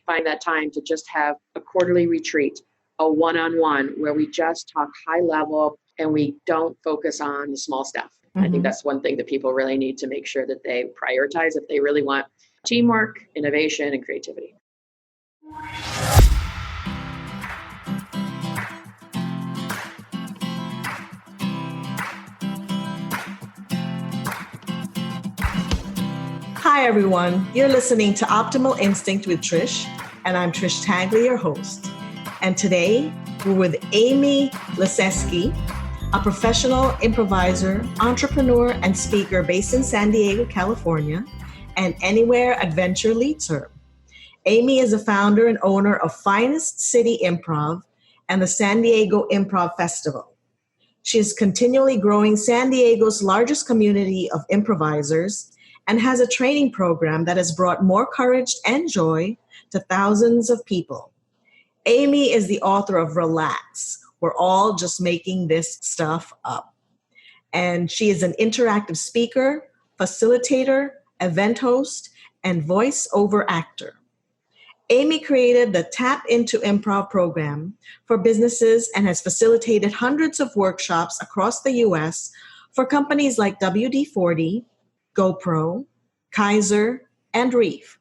find that time to just have a quarterly retreat, a one-on-one where we just talk high level and we don't focus on the small stuff. I think that's one thing that people really need to make sure that they prioritize if they really want teamwork, innovation, and creativity. Hi, everyone. You're listening to Optimal Instinct with Trish, and I'm Trish Tagley, your host. And today, we're with Amy Lisewski, a professional improviser, entrepreneur, and speaker based in San Diego, California, and anywhere adventure leads her. Amy is the founder and owner of Finest City Improv and the San Diego Improv Festival. She is continually growing San Diego's largest community of improvisers and has a training program that has brought more courage and joy to thousands of people. Amy is the author of Relax, We're All Just Making This Stuff Up. And she is an interactive speaker, facilitator, event host, and voice-over actor. Amy created the Tap Into Improv program for businesses and has facilitated hundreds of workshops across the U.S. for companies like WD-40, GoPro, Kaiser, and Reef.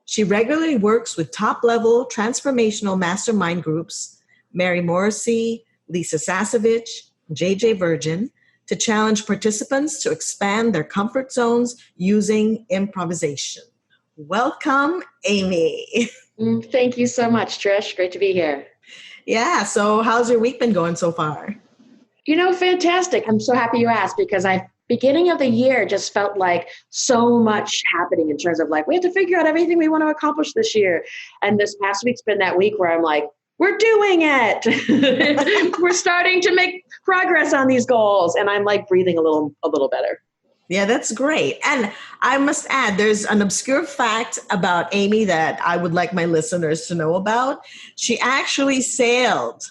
She regularly works with top-level transformational mastermind groups, Mary Morrissey, Lisa Sasevich, JJ Virgin, to challenge participants to expand their comfort zones using improvisation. Welcome, Amy. Thank you so much, Trish. Great to be here. Yeah, so how's your week been going so far? Fantastic. I'm so happy you asked because beginning of the year just felt like so much happening in terms of we have to figure out everything we want to accomplish this year. And this past week's been that week where I'm like, we're doing it. We're starting to make progress on these goals. And I'm breathing a little better. Yeah, that's great. And I must add, there's an obscure fact about Amy that I would like my listeners to know about. She actually sailed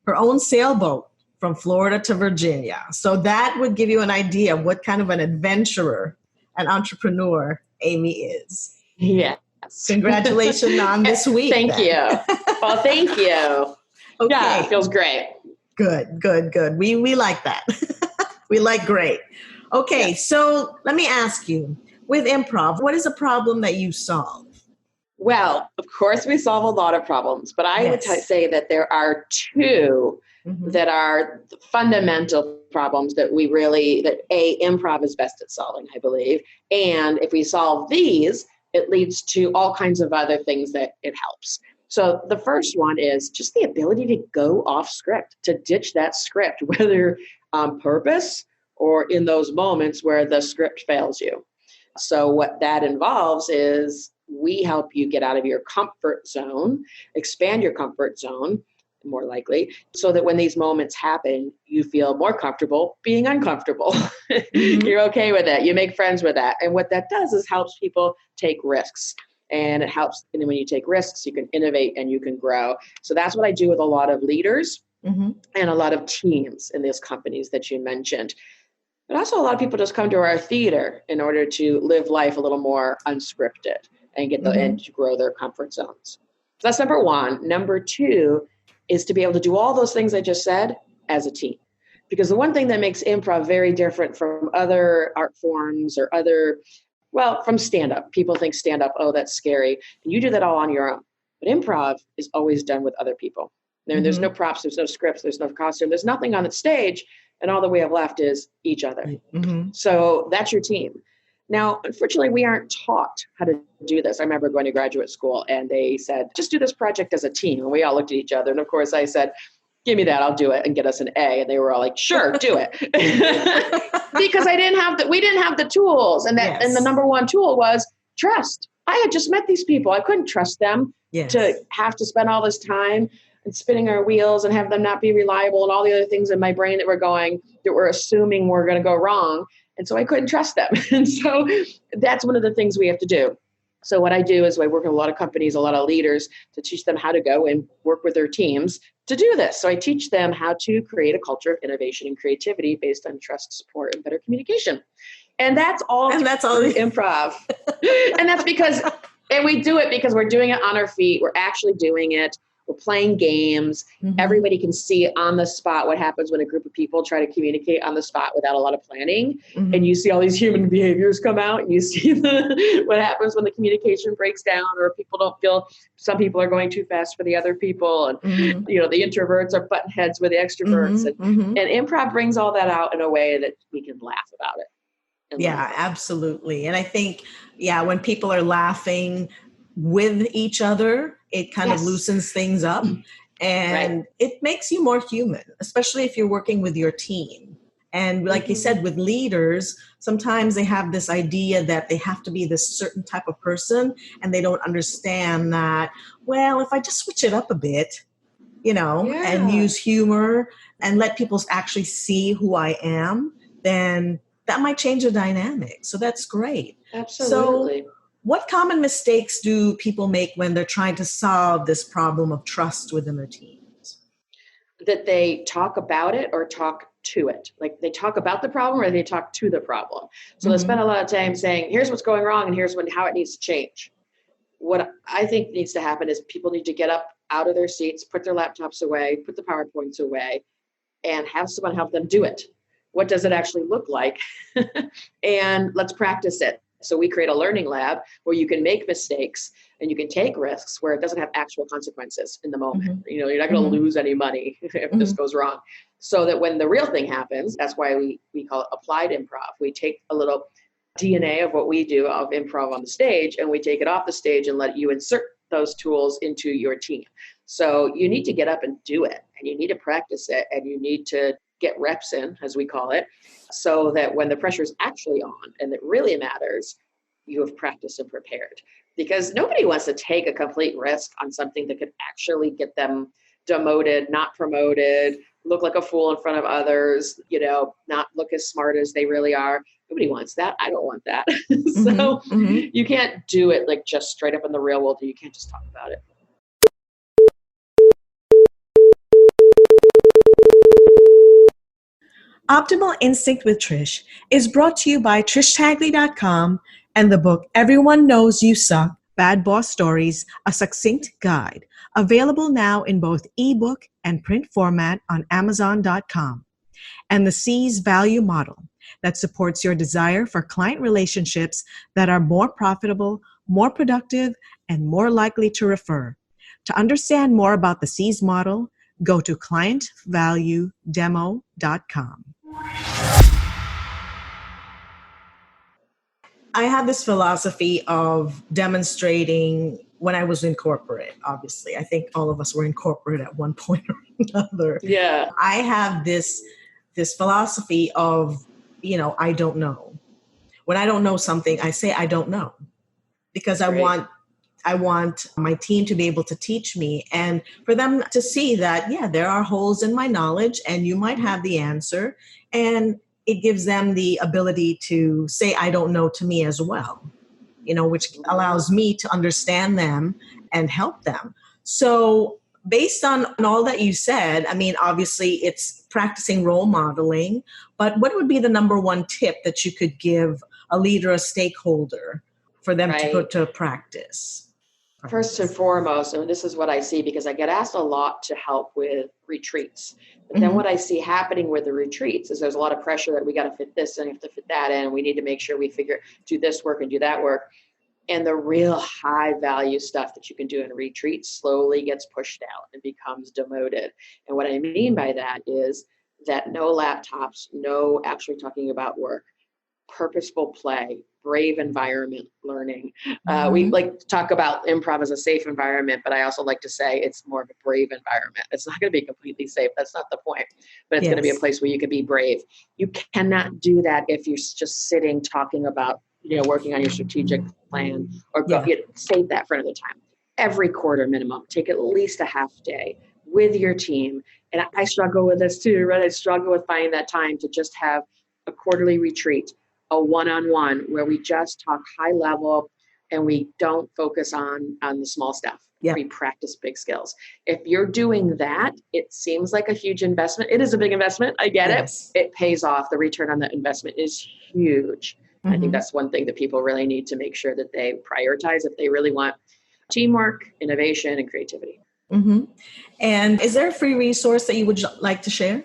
her own sailboat from Florida to Virginia. So that would give you an idea of what kind of an adventurer and entrepreneur Amy is. Yes. Congratulations on this week. Thank you. Well, thank you. Okay. Yeah, it feels great. Good. We like that. We like great. Okay, yeah. So let me ask you, with improv, what is a problem that you solve? Well, of course, we solve a lot of problems, but I would say that there are two that are fundamental problems that improv is best at solving, I believe. And if we solve these, it leads to all kinds of other things that it helps. So the first one is just the ability to go off script, to ditch that script, whether on purpose or in those moments where the script fails you. So what that involves is we help you get out of your comfort zone, expand your comfort zone, more likely, so that when these moments happen, you feel more comfortable being uncomfortable. You're okay with that. You make friends with that. And what that does is helps people take risks. And it helps, and when you take risks, you can innovate and you can grow. So that's what I do with a lot of leaders and a lot of teams in these companies that you mentioned. But also a lot of people just come to our theater in order to live life a little more unscripted and get and to grow their comfort zones. So that's number one. Number two is to be able to do all those things I just said as a team. Because the one thing that makes improv very different from other art forms or from stand-up. People think stand-up, oh, that's scary. And you do that all on your own. But improv is always done with other people. There's no props, there's no scripts, there's no costume, there's nothing on the stage. And all that we have left is each other. So that's your team. Now, unfortunately, we aren't taught how to do this. I remember going to graduate school and they said, just do this project as a team. And we all looked at each other. And of course I said, give me that, I'll do it and get us an A. And they were all like, sure, do it. Because we didn't have the tools. And and the number one tool was trust. I had just met these people. I couldn't trust them to have to spend all this time and spinning our wheels and have them not be reliable and all the other things in my brain that were assuming were going to go wrong. And so I couldn't trust them. And so that's one of the things we have to do. So what I do is I work with a lot of companies, a lot of leaders to teach them how to go and work with their teams to do this. So I teach them how to create a culture of innovation and creativity based on trust, support, and better communication. And that's all. And that's all improv. And that's because And we do it because we're doing it on our feet. We're actually doing it. We're playing games. Mm-hmm. Everybody can see on the spot what happens when a group of people try to communicate on the spot without a lot of planning. Mm-hmm. And you see all these human behaviors come out, and you see what happens when the communication breaks down, or people don't feel, some people are going too fast for the other people. And, Mm-hmm. the introverts are butting heads with the extroverts. Mm-hmm. And improv brings all that out in a way that we can laugh about it. Yeah, absolutely. And I think, when people are laughing with each other, it kind of loosens things up, and it makes you more human, especially if you're working with your team. And like you said, with leaders, sometimes they have this idea that they have to be this certain type of person, and they don't understand that, well, if I just switch it up a bit, and use humor and let people actually see who I am, then that might change the dynamic. So that's great. Absolutely. So what common mistakes do people make when they're trying to solve this problem of trust within their teams? That they talk about it or talk to it. Like they talk about the problem or they talk to the problem. So they spend a lot of time saying, here's what's going wrong and here's how it needs to change. What I think needs to happen is people need to get up out of their seats, put their laptops away, put the PowerPoints away, and have someone help them do it. What does it actually look like? And let's practice it. So we create a learning lab where you can make mistakes and you can take risks where it doesn't have actual consequences in the moment. You're not going to lose any money if this goes wrong. So that when the real thing happens, that's why we call it applied improv. We take a little DNA of what we do of improv on the stage, and we take it off the stage and let you insert those tools into your team. So you need to get up and do it, and you need to practice it, and you need to get reps in, as we call it, so that when the pressure is actually on and it really matters, you have practiced and prepared. Because nobody wants to take a complete risk on something that could actually get them demoted, not promoted, look like a fool in front of others, not look as smart as they really are. Nobody wants that. I don't want that. So you can't do it like just straight up in the real world. You can't just talk about it. Optimal Instinct with Trish is brought to you by TrishTagley.com and the book Everyone Knows You Suck, Bad Boss Stories, A Succinct Guide, available now in both ebook and print format on Amazon.com, and the C's Value Model that supports your desire for client relationships that are more profitable, more productive, and more likely to refer. To understand more about the C's model, go to clientvaluedemo.com. I had this philosophy of demonstrating when I was in corporate, obviously. I think all of us were in corporate at one point or another. Yeah. I have this philosophy of, I don't know. When I don't know something, I say I don't know, because I want my team to be able to teach me and for them to see that, there are holes in my knowledge and you might have the answer. And it gives them the ability to say, I don't know to me as well, which allows me to understand them and help them. So based on all that you said, obviously it's practicing role modeling, but what would be the number one tip that you could give a leader, a stakeholder, for them to put to practice? First and foremost, and this is what I see because I get asked a lot to help with retreats. But then what I see happening with the retreats is there's a lot of pressure that we got to fit this and have to fit that in. And we need to make sure we do this work and do that work. And the real high value stuff that you can do in a retreat slowly gets pushed out and becomes demoted. And what I mean by that is that no laptops, no actually talking about work, purposeful play, brave environment learning. We like to talk about improv as a safe environment, but I also like to say it's more of a brave environment. It's not going to be completely safe. That's not the point, but it's going to be a place where you can be brave. You cannot do that if you're just sitting talking about, working on your strategic plan or save that for another time. Every quarter minimum, take at least a half day with your team. And I struggle with this too, right? I struggle with finding that time to just have a quarterly retreat, a one-on-one where we just talk high level and we don't focus on the small stuff. We practice big skills. If you're doing that, it seems like a huge investment. It is a big investment. I get it. It pays off. The return on that investment is huge. I think that's one thing that people really need to make sure that they prioritize if they really want teamwork, innovation, and creativity. And is there a free resource that you would like to share?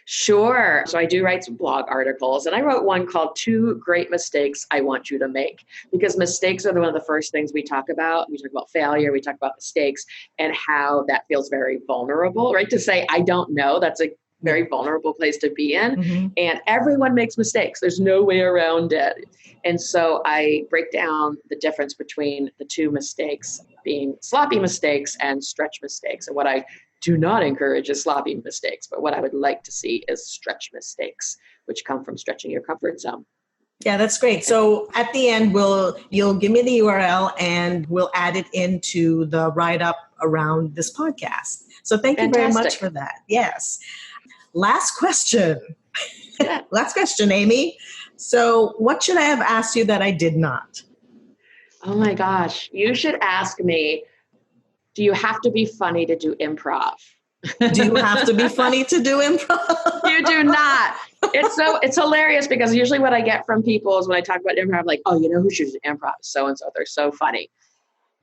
Sure. So I do write some blog articles, and I wrote one called 2 Great Mistakes I Want You to Make, because mistakes are one of the first things we talk about. We talk about failure, we talk about mistakes, and how that feels very vulnerable, right? To say, I don't know, that's a very vulnerable place to be in. And everyone makes mistakes. There's no way around it. And so I break down the difference between the 2 mistakes being sloppy mistakes and stretch mistakes. And what I do not encourage is sloppy mistakes, but what I would like to see is stretch mistakes, which come from stretching your comfort zone. Yeah, that's great. So at the end, you'll give me the URL and we'll add it into the write-up around this podcast. So thank you very much for that. Yes. Last question. Last question, Amy. So what should I have asked you that I did not? Oh my gosh. You should ask me, do you have to be funny to do improv? Do you have to be funny to do improv? You do not. It's hilarious because usually what I get from people is when I talk about improv, I'm like, oh, you know who should do improv? So-and-so. They're so funny.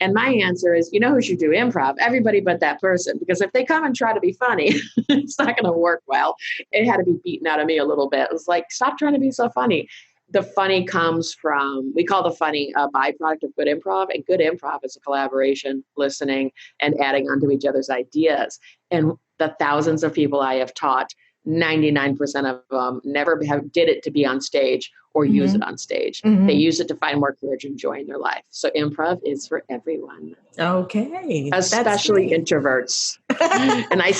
And my answer is, you know who should do improv? Everybody but that person. Because if they come and try to be funny, it's not going to work well. It had to be beaten out of me a little bit. It was like, stop trying to be so funny. The funny comes from, we call the funny a byproduct of good improv. And good improv is a collaboration, listening, and adding onto each other's ideas. And the thousands of people I have taught, 99% of them never did it to be on stage or use it on stage. They use it to find more courage and joy in their life. So improv is for everyone. Okay. Especially introverts. and I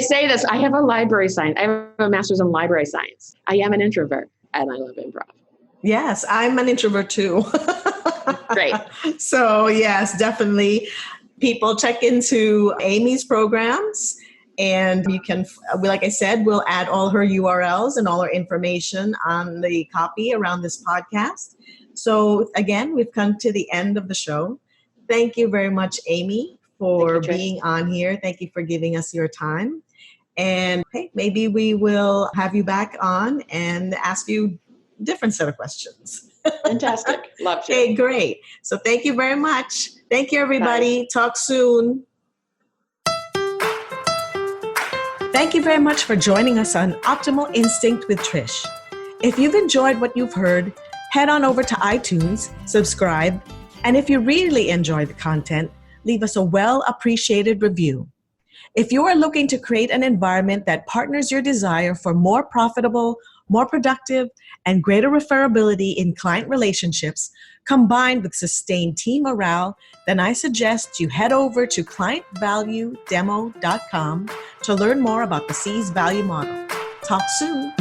say this, I have a library science. I have a master's in library science. I am an introvert and I love improv. Yes, I'm an introvert too. Great. So yes, definitely. People check into Amy's programs. And you can, like I said, we'll add all her URLs and all her information on the copy around this podcast. So again, we've come to the end of the show. Thank you very much, Amy, for being on here. Thank you for giving us your time. And hey, maybe we will have you back on and ask you a different set of questions. Fantastic. Love to. Okay, great. So thank you very much. Thank you, everybody. Bye. Talk soon. Thank you very much for joining us on Optimal Instinct with Trish. If you've enjoyed what you've heard, head on over to iTunes, subscribe, and if you really enjoy the content, leave us a well-appreciated review. If you are looking to create an environment that partners your desire for more profitable, more productive, and greater referability in client relationships, combined with sustained team morale, then I suggest you head over to clientvaluedemo.com to learn more about the C's value model. Talk soon.